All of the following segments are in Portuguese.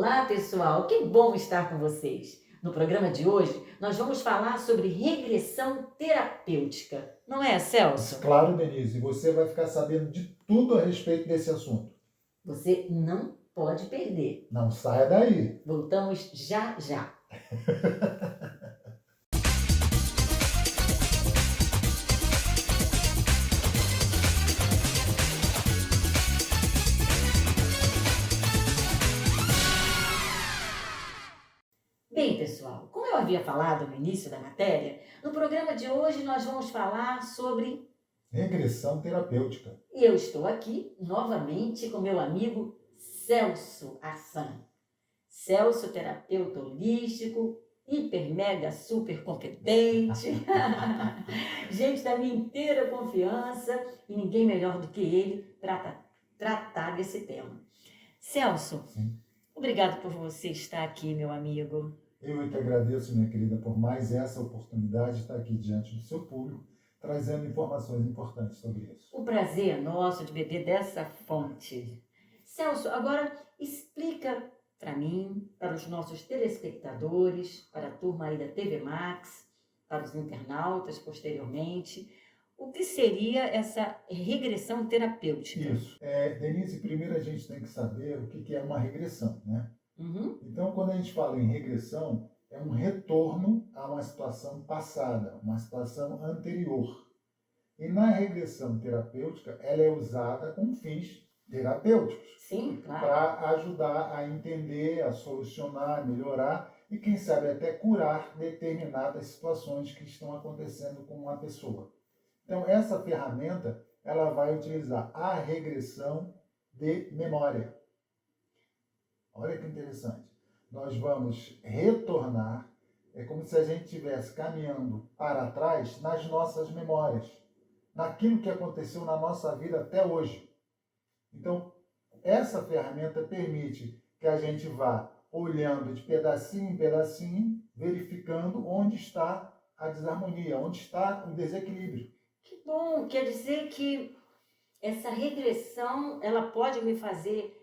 Olá, pessoal! Que bom estar com vocês! No programa de hoje, nós vamos falar sobre regressão terapêutica. Não é, Celso? Claro, Denise, você vai ficar sabendo de tudo a respeito desse assunto. Você não pode perder. Não saia daí. Voltamos já já. Bem, pessoal, como eu havia falado no início da matéria, no programa de hoje nós vamos falar sobre... Regressão terapêutica. E eu estou aqui novamente com meu amigo Celso Assan. Celso, terapeuta holístico, hiper, mega, super competente, gente da minha inteira confiança e ninguém melhor do que ele para tratar desse tema. Celso, Sim. obrigado por você estar aqui, meu amigo. Eu que agradeço, minha querida, por mais essa oportunidade de estar aqui diante do seu público, trazendo informações importantes sobre isso. O prazer é nosso de beber dessa fonte. Celso, agora explica para mim, para os nossos telespectadores, para a turma aí da TV Max, para os internautas posteriormente, o que seria essa regressão terapêutica? Isso. Denise, primeiro a gente tem que saber o que é uma regressão, né? Uhum. Então, quando a gente fala em regressão, é um retorno a uma situação passada, uma situação anterior. E na regressão terapêutica, ela é usada com fins terapêuticos. Sim, claro. Para ajudar a entender, a solucionar, a melhorar e, quem sabe, até curar determinadas situações que estão acontecendo com uma pessoa. Então, essa ferramenta, ela vai utilizar a regressão de memória. Olha que interessante. Nós vamos retornar, é como se a gente estivesse caminhando para trás nas nossas memórias, naquilo que aconteceu na nossa vida até hoje. Então, essa ferramenta permite que a gente vá olhando de pedacinho em pedacinho, verificando onde está a desarmonia, onde está o desequilíbrio. Que bom! Quer dizer que essa regressão, ela pode me fazer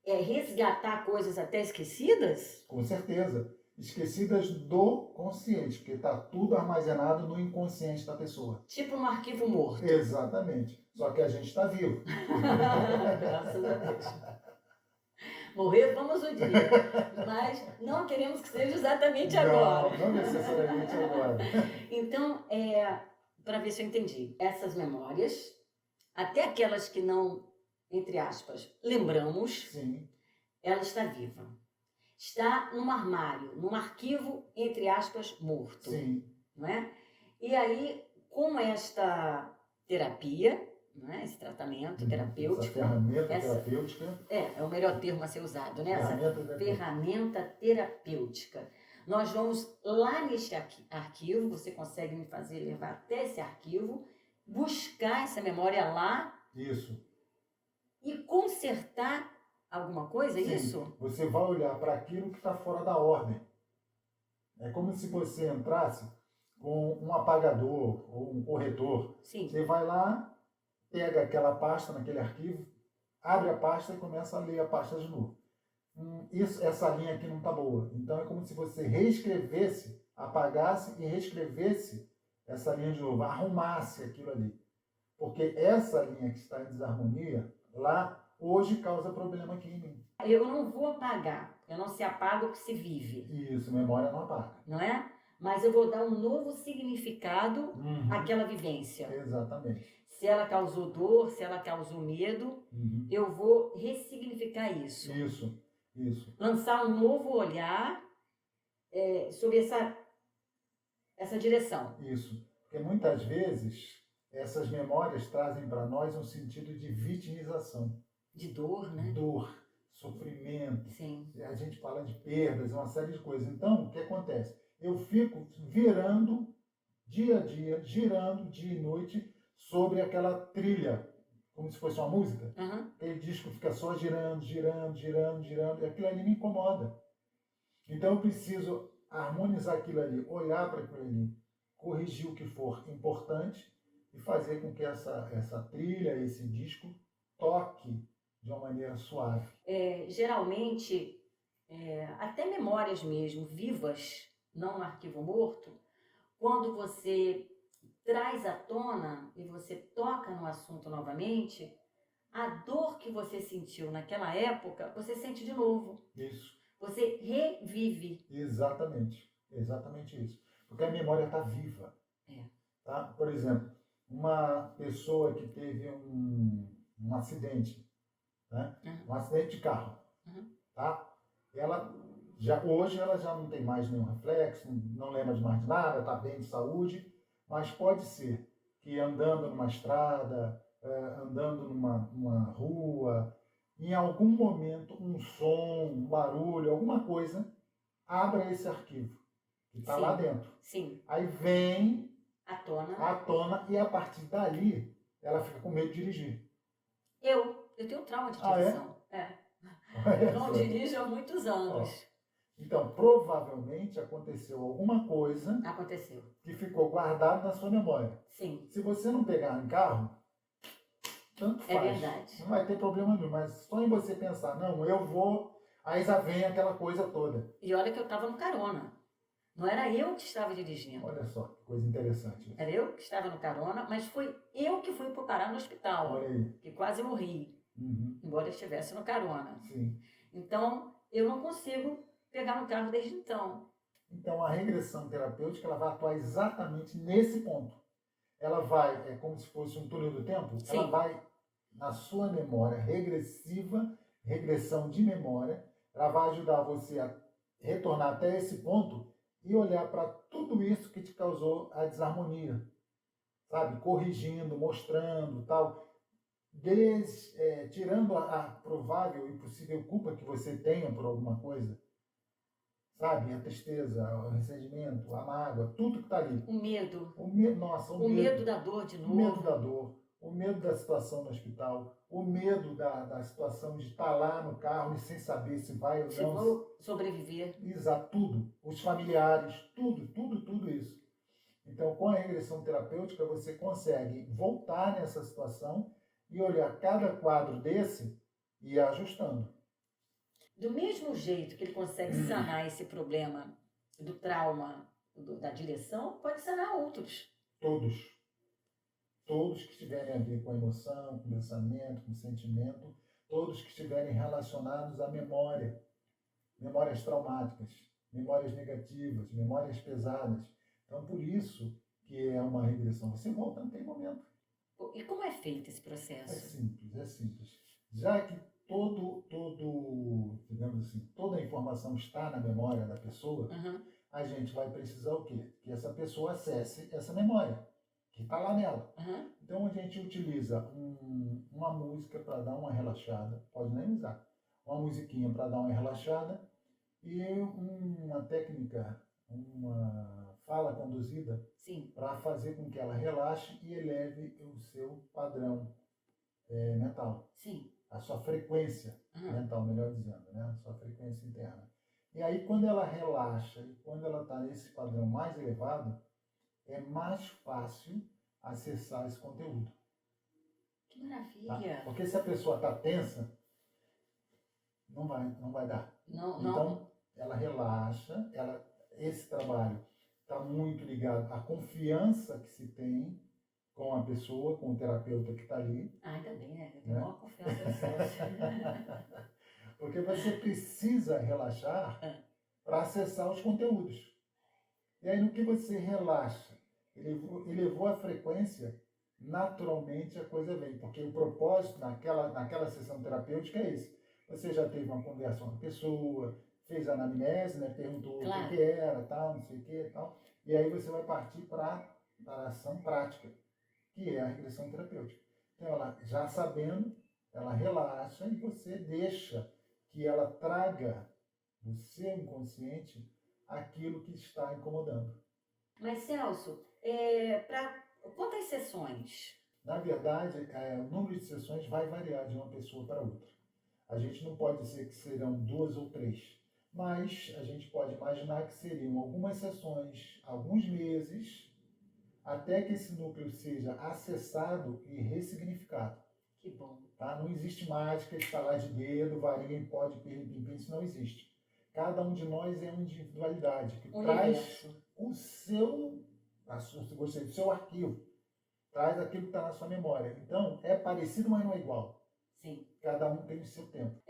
resgatar coisas até esquecidas? Com certeza. Esquecidas do consciente, porque está tudo armazenado no inconsciente da pessoa. Tipo um arquivo morto. Exatamente. Só que a gente está vivo. Graças a Deus. Morrer vamos um dia, mas não queremos que seja exatamente agora. Não necessariamente agora. Então, para ver se eu entendi, essas memórias, até aquelas que não, entre aspas, lembramos, Sim. ela está viva. Está num armário, num arquivo, entre aspas, morto. Sim. Não é? E aí, com esta terapia, né, esse tratamento terapêutico... Essa ferramenta terapêutica. É o melhor termo a ser usado, né? Ferramenta Essa ferramenta terapêutica. Nós vamos lá neste arquivo, você consegue me fazer levar até esse arquivo, buscar essa memória lá. Isso. E consertar alguma coisa, Sim. isso? Você vai olhar para aquilo que está fora da ordem. É como se você entrasse com um apagador ou um corretor. Sim. Você vai lá, pega aquela pasta naquele arquivo, abre a pasta e começa a ler a pasta de novo. Essa linha aqui não está boa. Então é como se você reescrevesse, apagasse e reescrevesse essa linha de novo, arrumasse aquilo ali. Porque essa linha que está em desarmonia, lá, hoje causa problema aqui em mim. Eu não vou apagar, eu não se apaga o que se vive. Isso, memória não apaga. Não é? Mas eu vou dar um novo significado àquela vivência. Exatamente. Se ela causou dor, se ela causou medo, eu vou ressignificar isso. Isso. Lançar um novo olhar sobre essa direção. Isso. Porque muitas vezes essas memórias trazem para nós um sentido de vitimização. De dor, né? Dor, sofrimento. Sim. A gente fala de perdas, uma série de coisas. Então, o que acontece? Eu fico virando dia a dia, girando dia e noite sobre aquela trilha, como se fosse uma música. Aquele disco fica só girando, e aquilo ali me incomoda. Então eu preciso harmonizar aquilo ali, olhar para aquilo ali, corrigir o que for importante e fazer com que essa trilha, esse disco, toque de uma maneira suave. Geralmente, até memórias mesmo, vivas, não no arquivo morto, quando você traz à tona e você toca no assunto novamente, a dor que você sentiu naquela época, você sente de novo. Isso. Você revive. Exatamente. Exatamente isso. Porque a memória está viva. Tá? Por exemplo, uma pessoa que teve um acidente, né? Um acidente de carro. Tá? Hoje ela já não tem mais nenhum reflexo, não lembra de mais nada, está bem de saúde, mas pode ser que andando numa estrada, andando numa rua, em algum momento um som, um barulho, alguma coisa, abra esse arquivo que está lá dentro. Sim. Aí vem à tona e a partir dali ela fica com medo de dirigir. Eu tenho trauma de direção. Eu não dirijo há muitos anos. Então, provavelmente aconteceu alguma coisa que ficou guardado na sua memória. Sim. Se você não pegar em carro, tanto faz. É verdade. Não vai ter problema nenhum, mas só em você pensar, não, eu vou, aí já vem aquela coisa toda. E olha que eu estava no carona. Não era eu que estava dirigindo. Olha só, que coisa interessante. Era eu que estava no carona, mas foi eu que fui parar no hospital. Olha aí. Que quase morri. Embora eu estivesse no carona. Sim. Então, eu não consigo pegar no carro desde então. Então, a regressão terapêutica ela vai atuar exatamente nesse ponto. Ela vai, é como se fosse um túnel do tempo, Sim. Ela vai na sua memória regressiva, regressão de memória, ela vai ajudar você a retornar até esse ponto e olhar para tudo isso que te causou a desarmonia, sabe? Corrigindo, mostrando, tal. Tirando a provável e possível culpa que você tenha por alguma coisa, sabe? A tristeza, o ressentimento, a mágoa, tudo que está ali. O medo. O medo da dor de novo. O medo da dor, o medo da situação no hospital, o medo da situação de estar lá no carro e sem saber se vai ou não. Se vou sobreviver. Exato, tudo. Os familiares, tudo isso. Então, com a regressão terapêutica, você consegue voltar nessa situação e olhar cada quadro desse e ir ajustando. Do mesmo jeito que ele consegue sanar esse problema do trauma, da direção, pode sanar outros. Todos. Todos que estiverem a ver com a emoção, com o pensamento, com o sentimento, todos que estiverem relacionados à memória. Memórias traumáticas, memórias negativas, memórias pesadas. Então, por isso que é uma regressão. Você volta naquele momento. E como é feito esse processo? É simples. Já que digamos assim, toda a informação está na memória da pessoa, a gente vai precisar o quê? Que essa pessoa acesse essa memória, que está lá nela. Então a gente utiliza uma música para dar uma relaxada, pode nem usar, uma musiquinha para dar uma relaxada e uma técnica, uma fala conduzida para fazer com que ela relaxe e eleve o seu padrão mental. Sim. A sua frequência mental, melhor dizendo, né? A sua frequência interna. E aí, quando ela relaxa e quando ela está nesse padrão mais elevado, é mais fácil acessar esse conteúdo. Que maravilha! Tá? Porque se a pessoa está tensa, não vai dar. Então, ela relaxa, esse trabalho está muito ligado à confiança que se tem com a pessoa, com o terapeuta que está ali. Ainda bem, né? Eu tenho maior confiança no Celso. Porque você precisa relaxar para acessar os conteúdos. E aí, no que você relaxa, elevou a frequência, naturalmente a coisa vem. Porque o propósito naquela sessão terapêutica é esse. Você já teve uma conversa com a pessoa, fez a anamnese, né? Perguntou o que era, tal, não sei o que, tal. E aí você vai partir para a ação prática, que é a regressão terapêutica. Então, ela já sabendo, ela relaxa e você deixa que ela traga do seu inconsciente aquilo que está incomodando. Mas, Celso, para quantas sessões? Na verdade, o número de sessões vai variar de uma pessoa para outra. A gente não pode dizer que serão 2 ou 3, mas a gente pode imaginar que seriam algumas sessões, alguns meses, até que esse núcleo seja acessado e ressignificado. Que bom. Tá? Não existe mágica, estalar de dedo, varinha, pó de pirlim-pim-pim, isso não existe. Cada um de nós é uma individualidade que traz Universo. o seu, se gostei, o seu arquivo, traz aquilo que está na sua memória. Então, é parecido, mas não é igual. Sim. Cada um tem o seu tempo.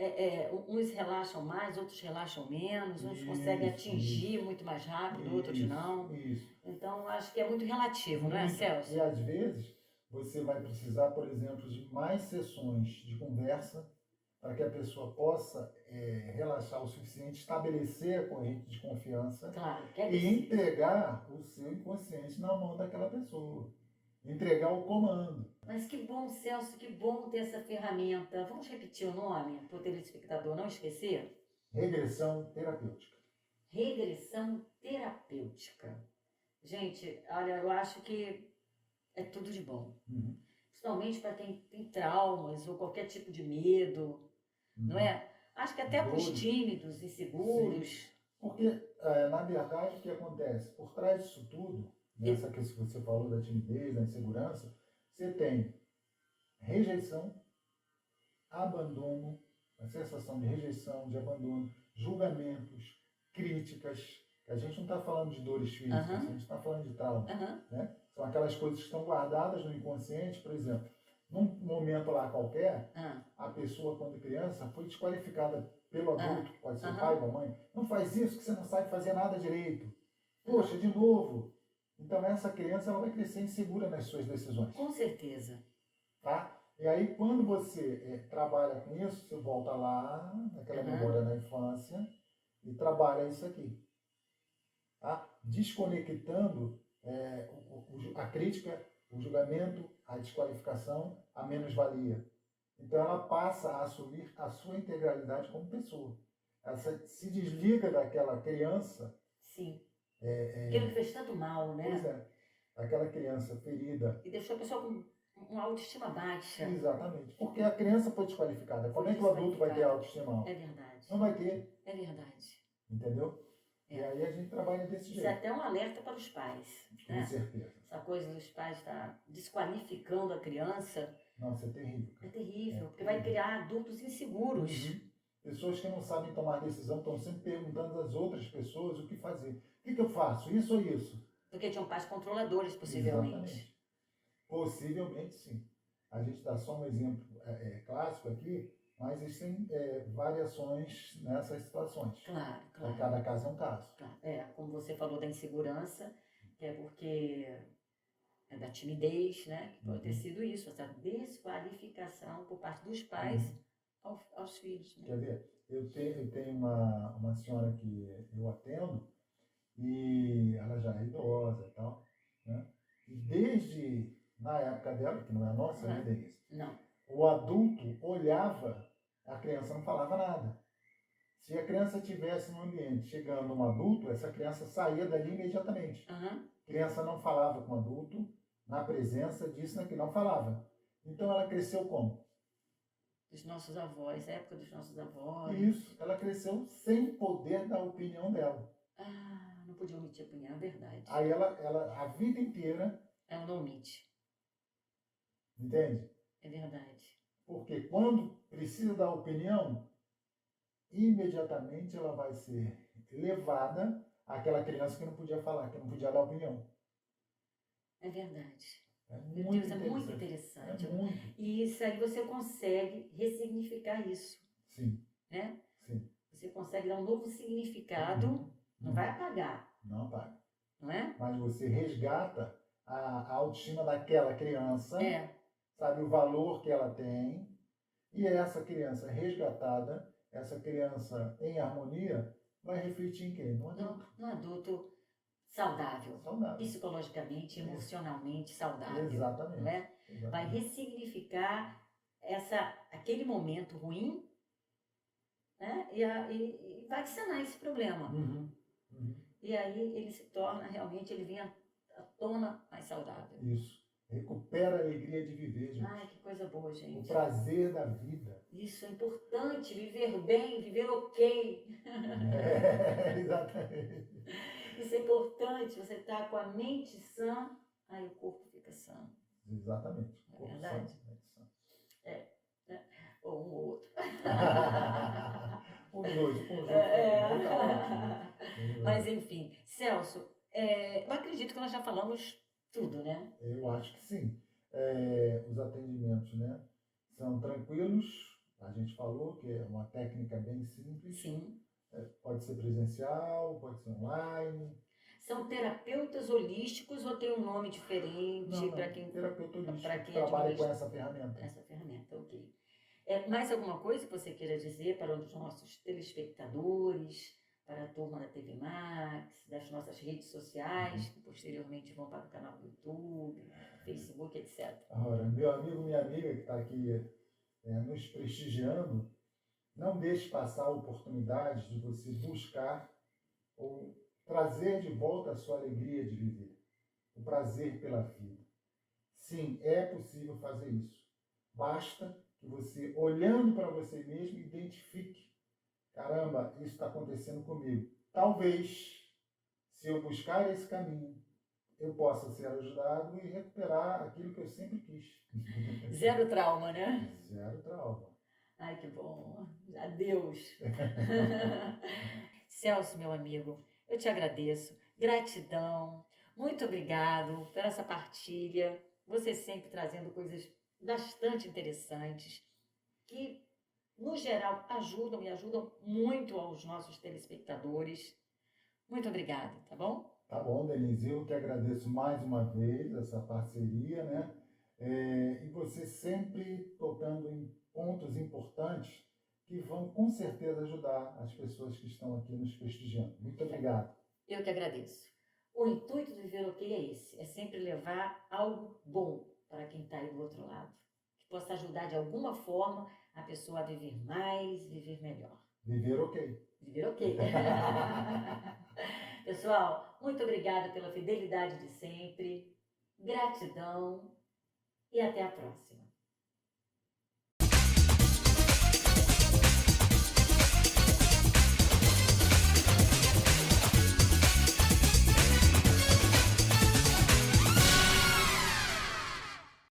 Uns relaxam mais, outros relaxam menos, uns conseguem atingir muito mais rápido, outros não. Isso. Então, acho que é muito relativo, não é, Celso? E às vezes, você vai precisar, por exemplo, de mais sessões de conversa para que a pessoa possa relaxar o suficiente, estabelecer a corrente de confiança Claro, e entregar o seu inconsciente na mão daquela pessoa. Entregar o comando. Mas que bom, Celso, que bom ter essa ferramenta. Vamos repetir o nome para o telespectador não esquecer? Regressão terapêutica. Regressão terapêutica. Gente, olha, eu acho que é tudo de bom. Uhum. Principalmente para quem tem traumas ou qualquer tipo de medo, não é? Acho que até para os tímidos, inseguros. Sim. Porque, na verdade, o que acontece? Por trás disso tudo, nessa que você falou da timidez, da insegurança, você tem rejeição, abandono, a sensação de rejeição, de abandono, julgamentos, críticas. A gente não está falando de dores físicas, a gente está falando de trauma. Né? São aquelas coisas que estão guardadas no inconsciente, por exemplo. Num momento lá qualquer, a pessoa, quando criança, foi desqualificada pelo adulto, pode ser o pai ou a mãe. Não faz isso que você não sabe fazer nada direito. Poxa, de novo. Então essa criança ela vai crescer insegura nas suas decisões. Com certeza. Tá? E aí quando você trabalha com isso, você volta lá naquela memória da infância e trabalha isso aqui. Tá? Desconectando a crítica, o julgamento, a desqualificação, a menos-valia. Então ela passa a assumir a sua integralidade como pessoa. Ela se desliga daquela criança. Sim. Aquilo que fez tanto mal, né? Pois é. Aquela criança ferida. E deixou a pessoa com uma autoestima baixa. Exatamente. Porque a criança foi desqualificada. Como é que o adulto vai ter autoestima alta? É verdade. Não vai ter. É verdade. Entendeu? E aí a gente trabalha desse jeito. Isso é até um alerta para os pais. Com certeza. Essa coisa dos pais estar desqualificando a criança. Nossa, é terrível. É terrível, porque vai criar adultos inseguros. Pessoas que não sabem tomar decisão estão sempre perguntando às outras pessoas o que fazer. O que eu faço? Isso ou isso? Porque tinham pais controladores, possivelmente. Exatamente. Possivelmente, sim. A gente dá só um exemplo clássico aqui, mas existem variações nessas situações. Claro. Cada caso é um caso. Claro. Como você falou da insegurança, que é porque é da timidez, né? Que pode ter sido isso, essa desqualificação por parte dos pais aos filhos. Né? Quer ver? Eu tenho uma senhora que eu atendo e ela já é idosa e tal, né? E desde na época dela, que não é a nossa, né, Denise? Não. O adulto olhava, a criança não falava nada. Se a criança estivesse no ambiente chegando um adulto, essa criança saía dali imediatamente. A criança não falava com o adulto, na presença disso, que não falava. Então ela cresceu como? Dos nossos avós, a época dos nossos avós. Isso, ela cresceu sem poder da opinião dela. Não podia omitir a opinião, é verdade. Aí ela a vida inteira... Ela não omite. Entende? É verdade. Porque quando precisa da opinião, imediatamente ela vai ser levada àquela criança que não podia falar, que não podia dar opinião. É verdade. Meu Deus, é muito interessante. muito. E isso aí você consegue ressignificar isso. Sim. Né? Sim. Você consegue dar um novo significado, não vai apagar. Não apaga. Não é? Mas você resgata a autoestima daquela criança, sabe, o valor que ela tem, e essa criança resgatada, essa criança em harmonia, vai refletir em quem? No adulto. No adulto saudável. Psicologicamente, emocionalmente saudável. Exatamente. Não é? Vai ressignificar aquele momento ruim, né? E vai sanar esse problema. E aí ele se torna realmente, ele vem à tona mais saudável. Isso. Recupera a alegria de viver, gente. Ai, que coisa boa, gente. O prazer da vida. Isso é importante, viver bem, viver ok. Exatamente. Isso é importante, você está com a mente sã, aí o corpo fica sã. Exatamente. É verdade? Sã. Ou um ou outro. Os dois, o conjunto É. tá ótimo. Mas, enfim, Celso, eu acredito que nós já falamos tudo, né? Eu acho que sim. Os atendimentos, né, são tranquilos. A gente falou que é uma técnica bem simples. Sim. Pode ser presencial, pode ser online. São terapeutas holísticos ou tem um nome diferente Não, para quem, terapeuta holístico para que quem trabalha com administra essa ferramenta. essa ferramenta? Ok. Mais alguma coisa que você queira dizer para os nossos telespectadores, para a turma da TV Max, das nossas redes sociais, que posteriormente vão para o canal do YouTube, Facebook, etc. Ora, meu amigo, minha amiga que está aqui nos prestigiando, não deixe passar a oportunidade de você buscar ou trazer de volta a sua alegria de viver, o prazer pela vida. Sim, é possível fazer isso. Basta que você, olhando para você mesmo, identifique: caramba, isso está acontecendo comigo. Talvez, se eu buscar esse caminho, eu possa ser ajudado e recuperar aquilo que eu sempre quis. Zero trauma, né? Zero trauma. Ai, que bom. Adeus. Celso, meu amigo, eu te agradeço. Gratidão. Muito obrigado por essa partilha. Você sempre trazendo coisas bastante interessantes que, no geral, ajudam e ajudam muito aos nossos telespectadores. Muito obrigada, tá bom? Tá bom, Denise, eu que agradeço mais uma vez essa parceria, né? E você sempre tocando em pontos importantes que vão com certeza ajudar as pessoas que estão aqui nos prestigiando. Muito obrigado. Eu que agradeço. O intuito do Viver OK é esse, é sempre levar algo bom para quem está aí do outro lado, que possa ajudar de alguma forma a pessoa a viver mais, viver melhor. Viver OK. Viver OK. Pessoal, muito obrigada pela fidelidade de sempre, gratidão e até a próxima.